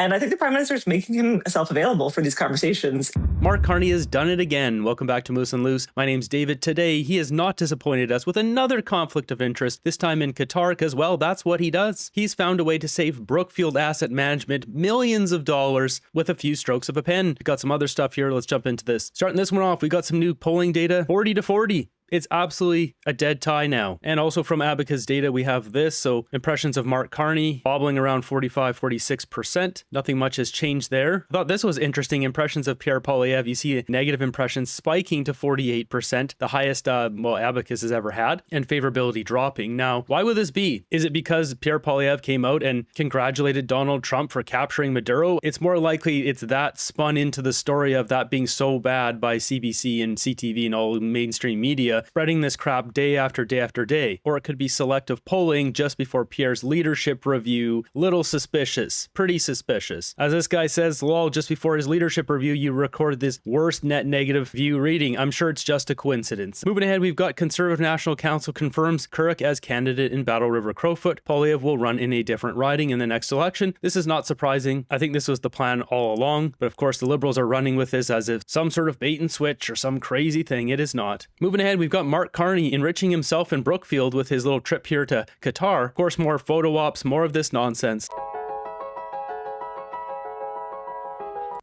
And I think the Prime Minister is making himself available for these conversations. Mark Carney has done it again. Welcome back to Moose and Loose. My name's David. Today, he has not disappointed us with another conflict of interest, this time in Qatar, because, well, that's what he does. He's found a way to save Brookfield Asset Management millions of dollars with a few strokes of a pen. We've got some other stuff here. Let's jump into this. Starting this one off, we got some new polling data, 40-40. It's absolutely a dead tie now. And also from Abacus data, we have this. So impressions of Mark Carney bobbling around 45-46%. Nothing much has changed there. I thought this was interesting. Impressions of Pierre Poilievre. You see negative impressions spiking to 48%, the highest Abacus has ever had, and favorability dropping. Now, why would this be? Is it because Pierre Poilievre came out and congratulated Donald Trump for capturing Maduro? It's more likely it's that spun into the story of that being so bad by CBC and CTV and all mainstream media, spreading this crap day after day after day. Or it could be selective polling just before Pierre's leadership review. Little suspicious, pretty suspicious. As this guy says, lol, just before his leadership review, you recorded this worst net negative view reading. I'm sure it's just a coincidence. Moving ahead, we've got Conservative National Council confirms Currick as candidate in Battle River Crowfoot. Poilievre will run in a different riding in the next election. This is not surprising. I think this was the plan all along, but of course the Liberals are running with this as if some sort of bait and switch or some crazy thing. It is not. Moving ahead, we've got Mark Carney enriching himself in Brookfield with his little trip here to Qatar. Of course, more photo ops, more of this nonsense.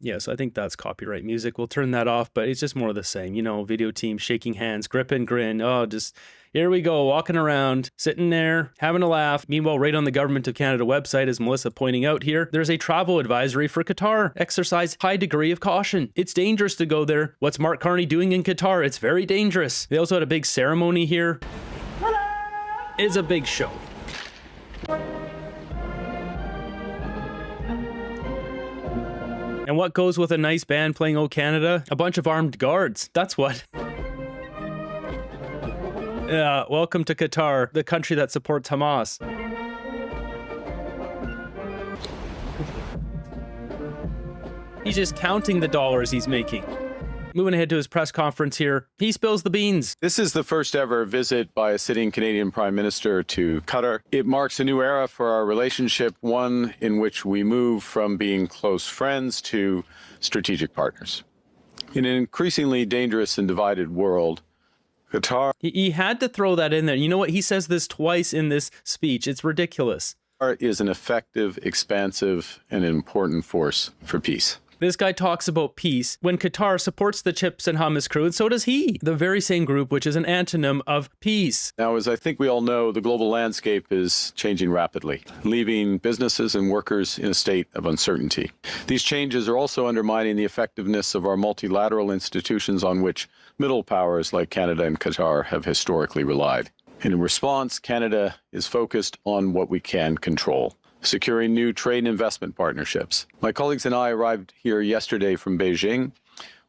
Yes, I think that's copyright music. We'll turn that off, but it's just more of the same. You know, video team shaking hands, grip and grin. Oh, just here we go, walking around, sitting there, having a laugh. Meanwhile, right on the Government of Canada website, as Melissa pointing out here, there's a travel advisory for Qatar. Exercise high degree of caution. It's dangerous to go there. What's Mark Carney doing in Qatar? It's very dangerous. They also had a big ceremony here. It's a big show. And what goes with a nice band playing "O Canada"? A bunch of armed guards. That's what. Welcome to Qatar, the country that supports Hamas. He's just counting the dollars he's making. Moving ahead to his press conference here, he spills the beans. This is the first ever visit by a sitting Canadian Prime Minister to Qatar. It marks a new era for our relationship, one in which we move from being close friends to strategic partners. In an increasingly dangerous and divided world, Qatar... He had to throw that in there. You know what? He says this twice in this speech. It's ridiculous. Qatar is an effective, expansive, and important force for peace. This guy talks about peace when Qatar supports the chips and hummus crew, and so does he. The very same group, which is an antonym of peace. Now, as I think we all know, the global landscape is changing rapidly, leaving businesses and workers in a state of uncertainty. These changes are also undermining the effectiveness of our multilateral institutions on which middle powers like Canada and Qatar have historically relied. And in response, Canada is focused on what we can control, securing new trade and investment partnerships. My colleagues and I arrived here yesterday from Beijing,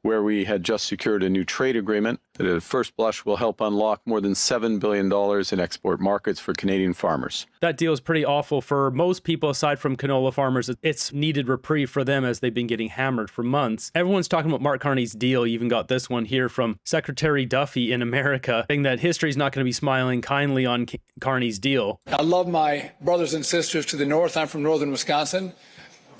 where we had just secured a new trade agreement that at first blush will help unlock more than $7 billion in export markets for Canadian farmers. That deal is pretty awful for most people aside from canola farmers. It's needed reprieve for them as they've been getting hammered for months. Everyone's talking about Mark Carney's deal. You even got this one here from Secretary Duffy in America saying that history's not going to be smiling kindly on Carney's deal. I love my brothers and sisters to the north. I'm from northern Wisconsin.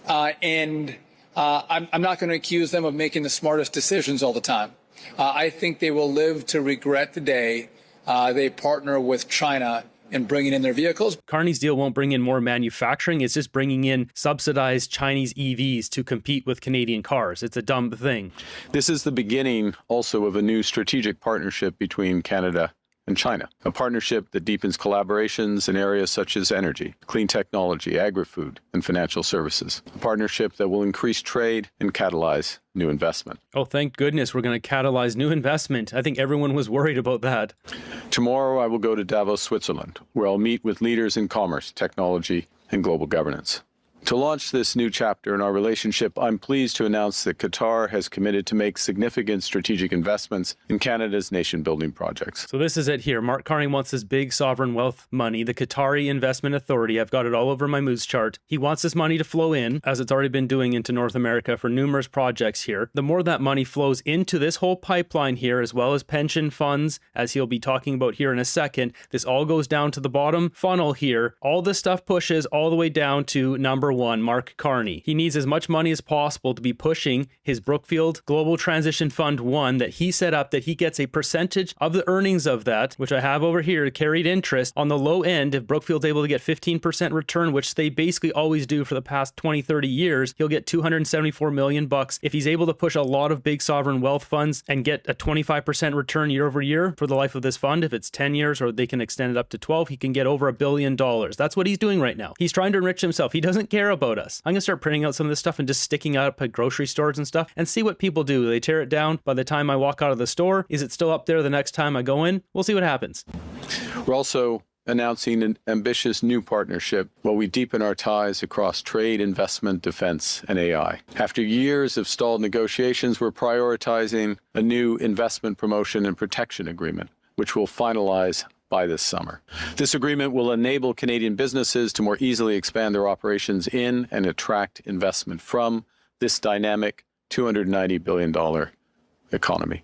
I'm not going to accuse them of making the smartest decisions all the time. I think they will live to regret the day they partner with China in bringing in their vehicles. Carney's deal won't bring in more manufacturing. It's just bringing in subsidized Chinese EVs to compete with Canadian cars. It's a dumb thing. This is the beginning also of a new strategic partnership between Canada and China, a partnership that deepens collaborations in areas such as energy, clean technology, agri-food, and financial services. A partnership that will increase trade and catalyze new investment. Oh, thank goodness we're going to catalyze new investment. I think everyone was worried about that. Tomorrow I will go to Davos, Switzerland, where I'll meet with leaders in commerce, technology, and global governance. To launch this new chapter in our relationship, I'm pleased to announce that Qatar has committed to make significant strategic investments in Canada's nation-building projects. So this is it here. Mark Carney wants this big sovereign wealth money, the Qatari Investment Authority. I've got it all over my moose chart. He wants this money to flow in, as it's already been doing, into North America for numerous projects here. The more that money flows into this whole pipeline here, as well as pension funds, as he'll be talking about here in a second, this all goes down to the bottom funnel here. All this stuff pushes all the way down to number number one, Mark Carney. He needs as much money as possible to be pushing his Brookfield Global Transition Fund 1 that he set up, that he gets a percentage of the earnings of that, which I have over here, carried interest. On the low end, if Brookfield's able to get 15% return, which they basically always do for the past 20, 30 years, he'll get $274 million bucks. If he's able to push a lot of big sovereign wealth funds and get a 25% return year over year for the life of this fund, if it's 10 years or they can extend it up to 12, he can get over $1 billion. That's what he's doing right now. He's trying to enrich himself. He doesn't care about us. I'm going to start printing out some of this stuff and just sticking it up at grocery stores and stuff and see what people do. They tear it down. By the time I walk out of the store, is it still up there the next time I go in? We'll see what happens. We're also announcing an ambitious new partnership while we deepen our ties across trade, investment, defense, and AI. After years of stalled negotiations, we're prioritizing a new investment promotion and protection agreement, which we'll finalize by this summer. This agreement will enable Canadian businesses to more easily expand their operations in and attract investment from this dynamic $290 billion economy.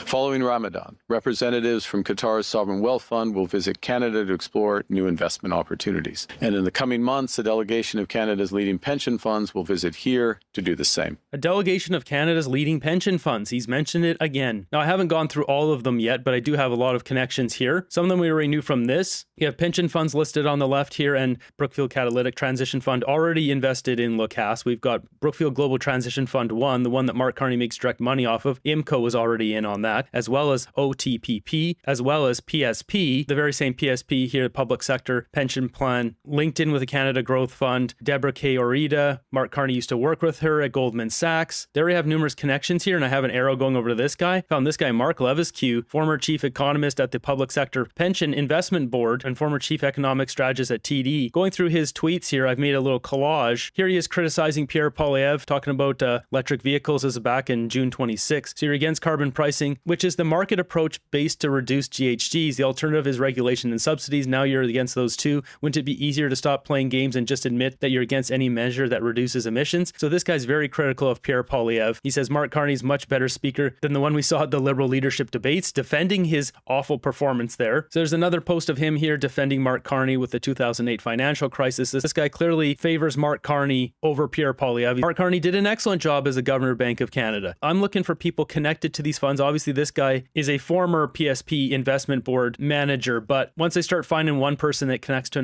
Following Ramadan, representatives from Qatar's Sovereign Wealth Fund will visit Canada to explore new investment opportunities. And in the coming months, a delegation of Canada's leading pension funds will visit here to do the same. A delegation of Canada's leading pension funds. He's mentioned it again. Now, I haven't gone through all of them yet, but I do have a lot of connections here. Some of them we already knew from this. You have pension funds listed on the left here, and Brookfield Catalytic Transition Fund already invested in Lacasse. We've got Brookfield Global Transition Fund 1, the one that Mark Carney makes direct money off of. IMCO was already in on that, as well as OTPP, as well as PSP, the very same PSP here, public sector pension plan, linked in with the Canada Growth Fund. Deborah K. Orita, Mark Carney used to work with her at Goldman Sachs. There we have numerous connections here, and I have an arrow going over to this guy. Found this guy, Mark Levisque, former chief economist at the Public Sector Pension Investment Board and former chief economic strategist at TD. Going through his tweets here, I've made a little collage. Here he is criticizing Pierre Poilievre, talking about electric vehicles as back in June 26. So you're against carbon pricing, which is the market approach based to reduce GHGs. The alternative is regulation and subsidies. Now you're against those two. Wouldn't it be easier to stop playing games and just admit that you're against any measure that reduces emissions? So this guy's very critical of Pierre Poilievre. He says Mark Carney's much better speaker than the one we saw at the Liberal leadership debates, defending his awful performance there. So there's another post of him here defending Mark Carney with the 2008 financial crisis. This guy clearly favors Mark Carney over Pierre Poilievre. Mark Carney did an excellent job as the Governor of Bank of Canada. I'm looking for people connected to these funds. Obviously, this guy is a former PSP investment board manager, but once I start finding one person that connects to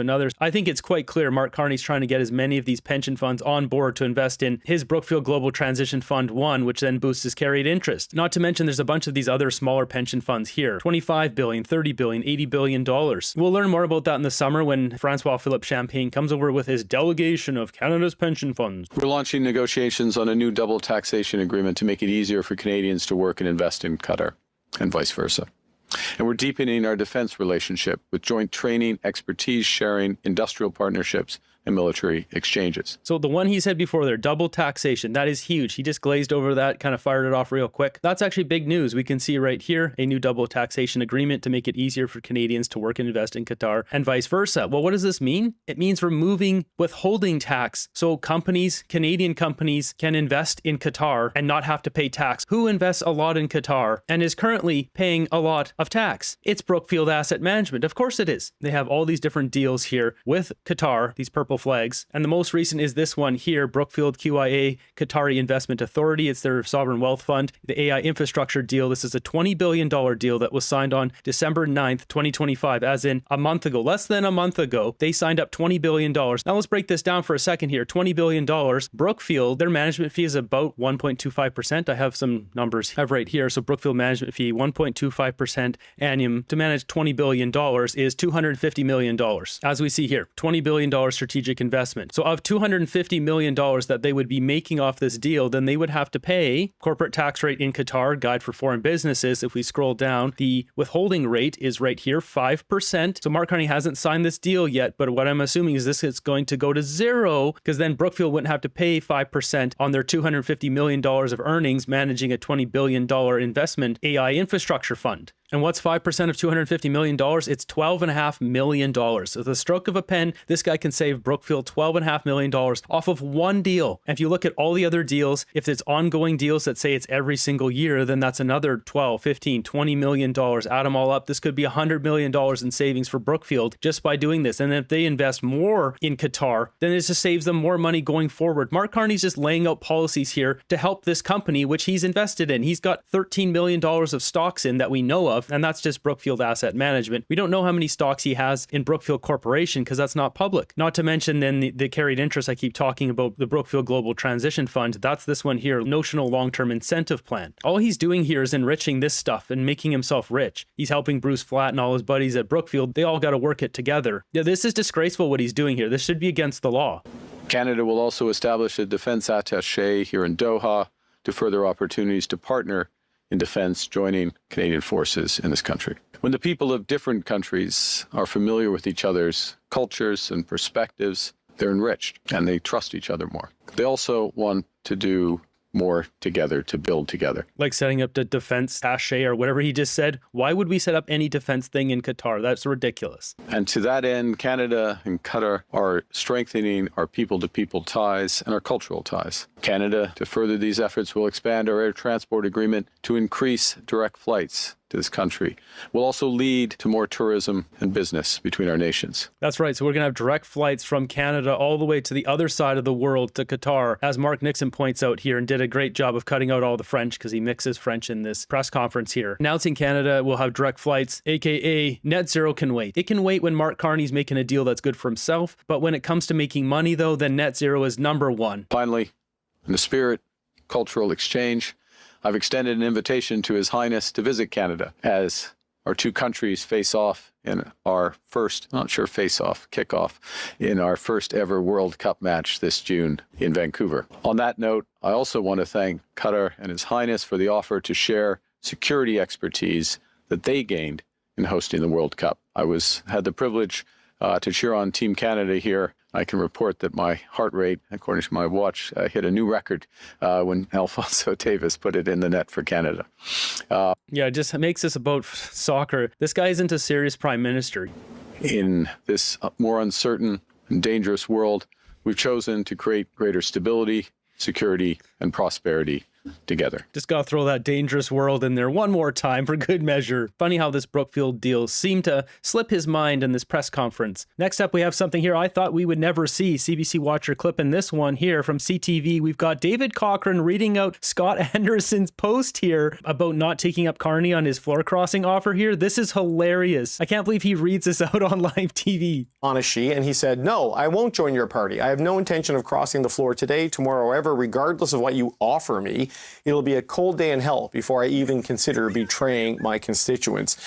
another, I think it's quite clear Mark Carney's trying to get as many of these pension funds on board to invest in his Brookfield Global Transition Fund 1, which then boosts his carried interest. Not to mention there's a bunch of these other smaller pension funds here, $25 billion, $30 billion, $80 billion. We'll learn more about that in the summer when Francois-Philippe Champagne comes over with his delegation of Canada's pension funds. We're launching negotiations on a new double taxation agreement to make it easier for Canadians to work and invest in Qatar, and vice versa. And we're deepening our defense relationship with joint training, expertise sharing, industrial partnerships, and military exchanges. So the one he said before there, double taxation, that is huge. He just glazed over that, kind of fired it off real quick. That's actually big news. We can see right here a new double taxation agreement to make it easier for Canadians to work and invest in Qatar and vice versa. Well, what does this mean? It means removing withholding tax. So companies, Canadian companies, can invest in Qatar and not have to pay tax. Who invests a lot in Qatar and is currently paying a lot of tax? It's Brookfield Asset Management. Of course it is. They have all these different deals here with Qatar, these purple flags. And the most recent is this one here, Brookfield QIA Qatari Investment Authority. It's their sovereign wealth fund, the AI infrastructure deal. This is a $20 billion deal that was signed on December 9th, 2025, as in a month ago, less than a month ago. They signed up $20 billion. Now let's break this down for a second here. $20 billion. Brookfield, their management fee is about 1.25%. I have some numbers right here. So Brookfield management fee, 1.25% annum to manage $20 billion is $250 million. As we see here, $20 billion strategic investment. So of $250 million that they would be making off this deal, then they would have to pay corporate tax rate in Qatar, guide for foreign businesses. If we scroll down, the withholding rate is right here, 5%. So Mark Carney hasn't signed this deal yet, but what I'm assuming is this is going to go to zero because then Brookfield wouldn't have to pay 5% on their $250 million of earnings managing a $20 billion investment AI infrastructure fund. And what's 5% of $250 million? It's $12.5 million. So the stroke of a pen, this guy can save Brookfield $12.5 million off of one deal. And if you look at all the other deals, if it's ongoing deals that say it's every single year, then that's another 12, 15, $20 million. Add them all up. This could be $100 million in savings for Brookfield just by doing this. And if they invest more in Qatar, then it just saves them more money going forward. Mark Carney's just laying out policies here to help this company, which he's invested in. He's got $13 million of stocks in that we know of, and that's just Brookfield Asset Management. We don't know how many stocks he has in Brookfield Corporation because that's not public. Not to mention then the carried interest I keep talking about, the Brookfield Global Transition Fund. That's this one here, notional long-term incentive plan. All he's doing here is enriching this stuff and making himself rich. He's helping Bruce Flatt and all his buddies at Brookfield. They all got to work it together. Yeah, this is disgraceful what he's doing here. This should be against the law. Canada will also establish a defense attaché here in Doha to further opportunities to partner in defense, joining Canadian forces in this country. When the people of different countries are familiar with each other's cultures and perspectives, they're enriched and they trust each other more. They also want to do more together, to build together. Like setting up the defense attaché or whatever he just said. Why would we set up any defense thing in Qatar? That's ridiculous. And to that end, Canada and Qatar are strengthening our people-to-people ties and our cultural ties. Canada, to further these efforts, will expand our air transport agreement to increase direct flights to this country. Will also lead to more tourism and business between our nations. That's right. So we're going to have direct flights from Canada all the way to the other side of the world, to Qatar, as Mark Nixon points out here and did a great job of cutting out all the French because he mixes French in this press conference here. Announcing Canada will have direct flights, aka net zero can wait. It can wait when Mark Carney's making a deal that's good for himself. But when it comes to making money, though, then net zero is number one. Finally, in the spirit of cultural exchange, I've extended an invitation to His Highness to visit Canada as our two countries face off in our first, kickoff in our first ever World Cup match this June in Vancouver. On that note, I also want to thank Qatar and His Highness for the offer to share security expertise that they gained in hosting the World Cup. I had the privilege to cheer on Team Canada here. I can report that my heart rate, according to my watch, hit a new record when Alphonso Davies put it in the net for Canada. Yeah, it just makes this about soccer. This guy isn't a serious prime minister. In this more uncertain and dangerous world, we've chosen to create greater stability, security, and prosperity together. Just gotta throw that dangerous world in there one more time for good measure. Funny how this Brookfield deal seemed to slip his mind in this press conference. Next up, we have something here I thought we would never see. CBC Watcher clip in this one here from CTV. We've got David Cochrane reading out Scott Anderson's post here about not taking up Carney on his floor crossing offer here. This is hilarious. I can't believe he reads this out on live TV. On a she, and he said, "No, I won't join your party. I have no intention of crossing the floor today, tomorrow, or ever, regardless of what you offer me. It'll be a cold day in hell before I even consider betraying my constituents."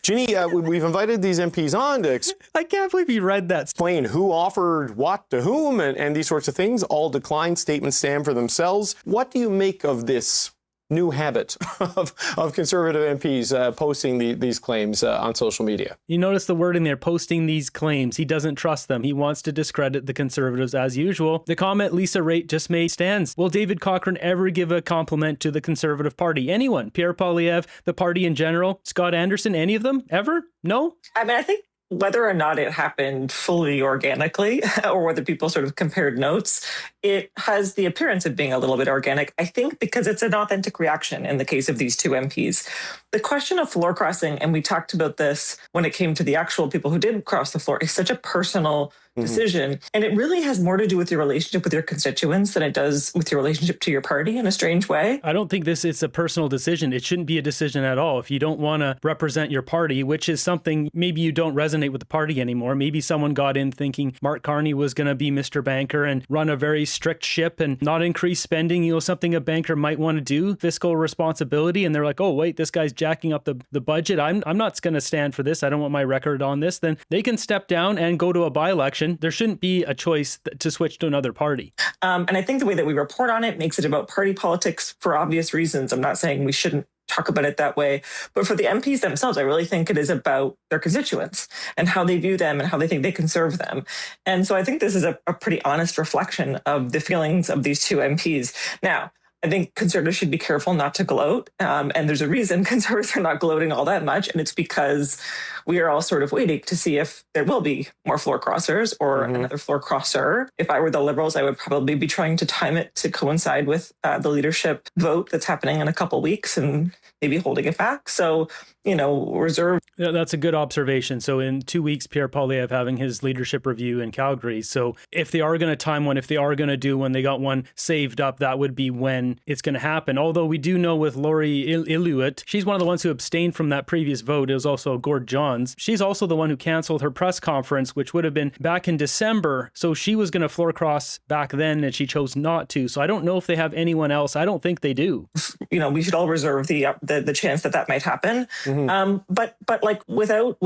Ginny, we've invited these MPs on to I can't believe he read that. Explain who offered what to whom and these sorts of things. All declined, statements stand for themselves. What do you make of this new habit of Conservative MPs posting these claims on social media? You notice the word in there, posting these claims. He doesn't trust them. He wants to discredit the Conservatives as usual. The comment Lisa Raitt just made stands. Will David Cochrane ever give a compliment to the Conservative Party? Anyone? Pierre Poilievre, the party in general, Scott Anderson, any of them? Ever? No? I mean, I think whether or not it happened fully organically or whether people sort of compared notes, it has the appearance of being a little bit organic, I think, because it's an authentic reaction in the case of these two MPs. The question of floor crossing, and we talked about this when it came to the actual people who did cross the floor, is such a personal decision. And it really has more to do with your relationship with your constituents than it does with your relationship to your party in a strange way. I don't think this is a personal decision. It shouldn't be a decision at all. If you don't want to represent your party, which is something, maybe you don't resonate with the party anymore. Maybe someone got in thinking Mark Carney was going to be Mr. Banker and run a very strict ship and not increase spending, something a banker might want to do, fiscal responsibility. And they're like, oh, wait, this guy's jacking up the budget. I'm not going to stand for this. I don't want my record on this. Then they can step down and go to a by-election. There shouldn't be a choice to switch to another party. And I think the way that we report on it makes it about party politics for obvious reasons. I'm not saying we shouldn't talk about it that way. But for the MPs themselves, I really think it is about their constituents and how they view them and how they think they can serve them. And so I think this is a pretty honest reflection of the feelings of these two MPs. Now, I think conservatives should be careful not to gloat. And there's a reason conservatives are not gloating all that much. And it's because we are all sort of waiting to see if there will be more floor crossers or another floor crosser. If I were the Liberals, I would probably be trying to time it to coincide with the leadership vote that's happening in a couple weeks and maybe holding it back. So, reserve. Yeah, that's a good observation. So in 2 weeks, Pierre Poilievre having his leadership review in Calgary. So if they are going to time one, if they are going to do one, they got one saved up, that would be when it's going to happen. Although we do know with Lori Iluit, she's one of the ones who abstained from that previous vote. It was also Gord Johns. She's also the one who canceled her press conference, which would have been back in December. So she was going to floor cross back then and she chose not to. So I don't know if they have anyone else. I don't think they do. We should all reserve the chance that might happen. But like without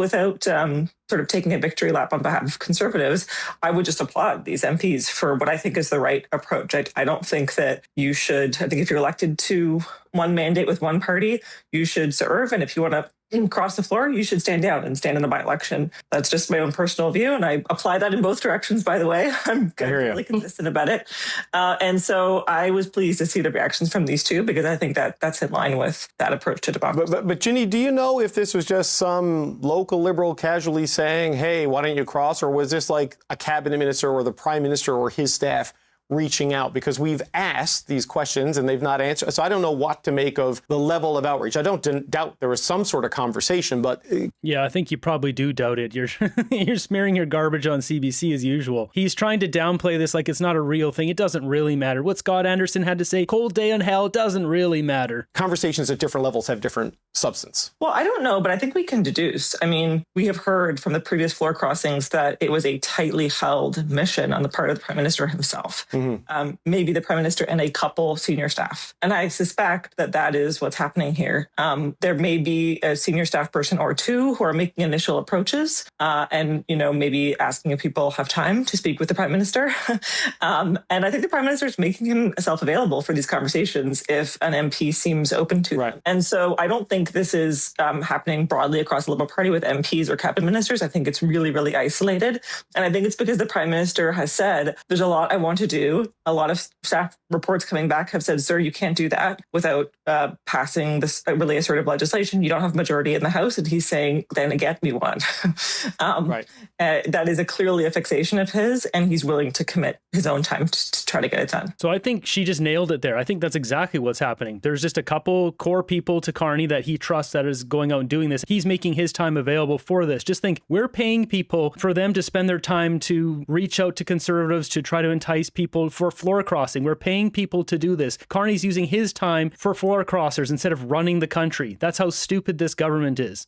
sort of taking a victory lap on behalf of conservatives, I would just applaud these MPs for what I think is the right approach. I don't think that you should. I think if you're elected to one mandate with one party, you should serve. And if you want to cross the floor, you should stand down and stand in a by-election. That's just my own personal view. And I apply that in both directions, by the way. I'm really consistent about it. And so I was pleased to see the reactions from these two, because I think that that's in line with that approach to democracy. But Ginny, do you know if this was just some local Liberal casually saying, hey, why don't you cross? Or was this like a cabinet minister or the prime minister or his staff reaching out? Because we've asked these questions and they've not answered. So I don't know what to make of the level of outreach. I don't doubt there was some sort of conversation, but yeah, I think you probably do doubt it. You're smearing your garbage on CBC as usual. He's trying to downplay this like it's not a real thing. It doesn't really matter. What Scott Anderson had to say, cold day in hell, doesn't really matter. Conversations at different levels have different substance. Well, I don't know, but I think we can deduce. I mean, we have heard from the previous floor crossings that it was a tightly held mission on the part of the Prime Minister himself. Maybe the Prime Minister and a couple senior staff. And I suspect that that is what's happening here. There may be a senior staff person or two who are making initial approaches and, maybe asking if people have time to speak with the Prime Minister. And I think the Prime Minister is making himself available for these conversations if an MP seems open to them. And so I don't think this is happening broadly across the Liberal Party with MPs or cabinet ministers. I think it's really, really isolated. And I think it's because the Prime Minister has said, there's a lot I want to do. A lot of staff reports coming back have said, sir, you can't do that without passing this really assertive legislation. You don't have majority in the House. And he's saying, then again, we want. That is clearly a fixation of his, and he's willing to commit his own time to try to get it done. So I think she just nailed it there. I think that's exactly what's happening. There's just a couple core people to Carney that he trusts that is going out and doing this. He's making his time available for this. Just think, we're paying people for them to spend their time to reach out to conservatives to try to entice people for floor crossing. We're paying people to do this. Carney's using his time for floor crossers instead of running the country. That's how stupid this government is.